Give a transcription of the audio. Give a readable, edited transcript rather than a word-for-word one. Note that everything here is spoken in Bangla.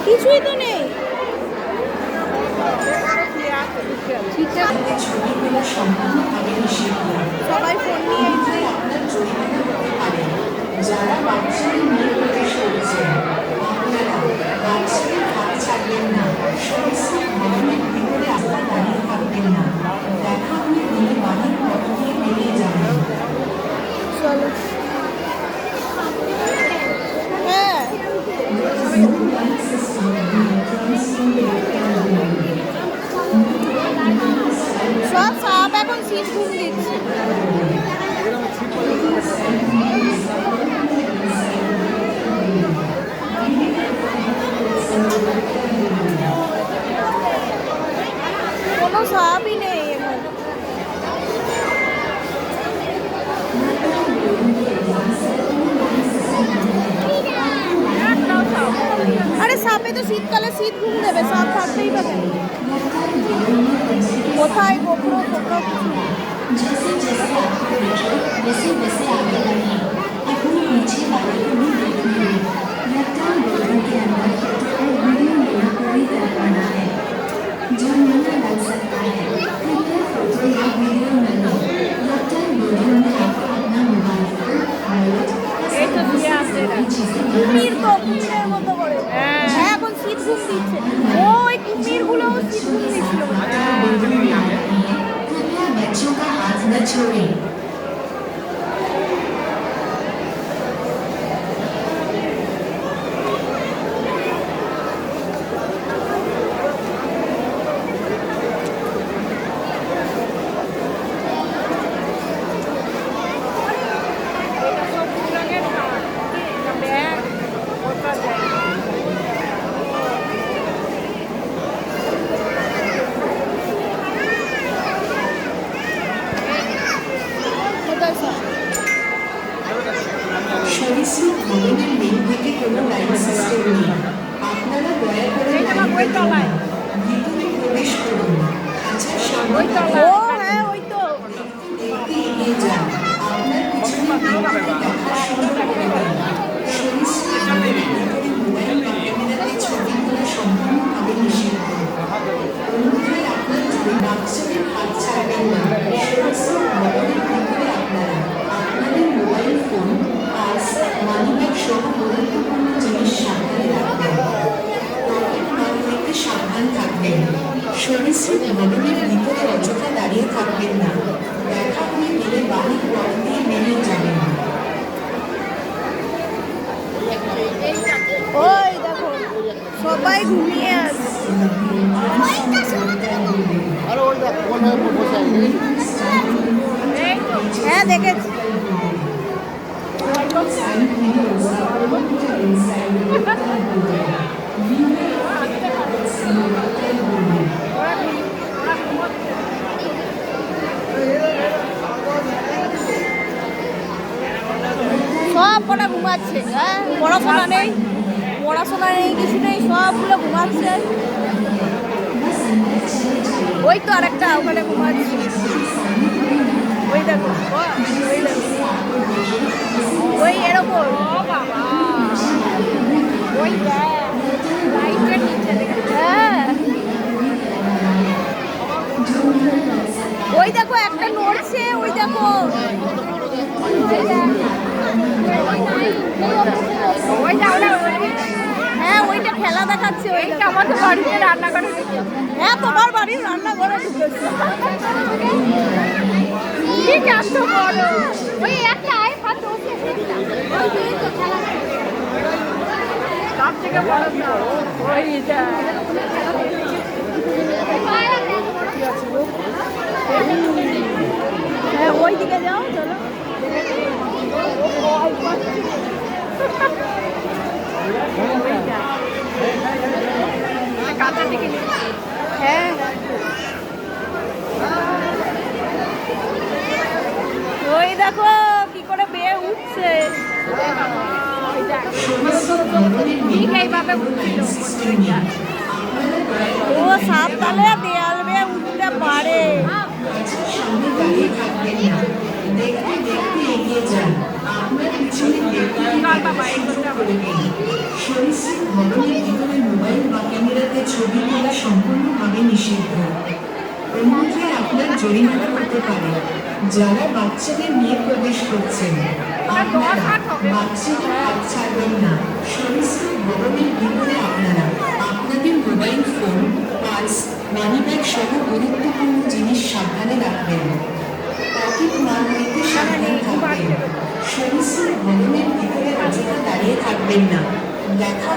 কিছুই তো নেই। সবাই ফোন নিয়ে যারা বাচ্চাদের নিয়ে প্রবেশ করছেন আপনারা বাচ্চাদের হাত ছাড়বেন না, সরীসৃপ ভবনের ভিতরে আপনারা দাঁড়িয়ে থাকবেন না। দেখা হলে তিনি বাড়ির পথ দিয়ে বেরিয়ে যাবেন। চলো। হ্যাঁ সব সাপ এখন শীত ঘুম দিচ্ছে। কোনো সাপই নেই এখন। আরে সাপে তো শীতকালে শীত ঘুম দেবে, সাপ থাকতেই পারে। কোথায় গোপ্রো গোপ্রো जैसे जैसे आपको देखे वैसे वैसे आगे बढ़िए। अपने पीछे वाले को भी देखिए। रक्तदान बोतल के अंदर फोटो और वीडियो लेना पूरी तरह मना है। जो नहीं डाल सकता है कृपया फोटो या वीडियो न लो। रक्तदान वीडियो में आपको अपना मोबाइल फोन वॉलेट কুমির তো কুমিরের মতো করে। হ্যাঁ এখন শীত ঘুম দিচ্ছে। ওই কুমিরগুলো শীত ঘুম দিচ্ছিল। कृपया बच्चों का हाथ न छोड़ें। সরীসৃপ ভবনের মেন থেকে কোনো লাইন সিস্টেম নেই। আপনারা দয়া করে ভিতরে প্রবেশ করুন। খাঁচার সামনে ও হ্যাঁ ওই তো দেখতে এগিয়ে যান। আপনার পিছনে দেখা শুরু করবেন। সরীসৃপ ভবনের ভিতরে মোবাইল বা ক্যামেরাতে ছবি তোলা সম্পূর্ণভাবে নিষিদ্ধ। অন্যথায় আপনার বাচ্চাদের হাত ছাড়বেন না। সরীসৃপ ভবনের ভিতরে আপনারা আপনাদের মোবাইল ফোন, পার্স, মানিব্যাগ সহ গুরুত্বপূর্ণ জিনিস সাবধানে রাখবেন। পকেট মার হইতে সাবধান থাকবেন। সরীসৃপ ভবনের ভিতরে অযথা দাঁড়িয়ে থাকবেন না। দেখা হলে গেলে বাড়ির পথ দিয়ে বেরিয়ে যাবেন। ওই দেখো সবাই ঘুমিয়ে আছে। হ্যাঁ দেখেছি। সব কটা ঘুমাচ্ছে। হ্যাঁ পড়াশোনা নেই, পড়াশোনা নেই, কিছু নেই, সবগুলো ঘুমাচ্ছে। ওই তো আরেকটা ওখানে ঘুমাচ্ছে। ওই দেখো ওই দেখো ওই এরকম ওই লাইটের নিচে হ্যাঁ ওই দেখো একটা নড়ছে। ওই দেখো হ্যাঁ ওইটা খেলা দেখাচ্ছে। ওইটা আমাদের বাড়িতে রান্নাঘরে ঢুকেছে। হ্যাঁ তোমার বাড়ির রান্নাঘরে ঢুকেছে। ঠিক এত বড় ওই একটা আয় হাত ওকে সব থেকে বড় না ওইটা। হ্যাঁ ওই দিকে যাও চলো। কাঁচা দিকে হ্যাঁ ওই দেখো কি করে বেয়ে উঠছে। ঠিক এইভাবে উঠছিল। ও সাপ তালে দেয়াল বেয়ে উঠতে পারে। সরীসৃপ ভবনের ভিতরে মোবাইল বা ক্যামেরাতে ছবি তোলা সম্পূর্ণভাবে নিষিদ্ধ। অন্যথায় আপনার জরিমানা হতে পারে। যারা বাচ্চাদের নিয়ে প্রবেশ করছেন, আপনারা বাচ্চাদের হাত ছাড়বেন না। সরিসৃপ ভবনের ভিতরে আপনারা আপনাদের মোবাইল ফোন, পার্স, মানিব্যাগ সহ গুরুত্বপূর্ণ জিনিস সাবধানে রাখবেন। পকেট মার হইতে সাবধান থাকবেন। সরিসৃপ ভবনের ভিতরে অযথা দাঁড়িয়ে থাকবেন না। দেখা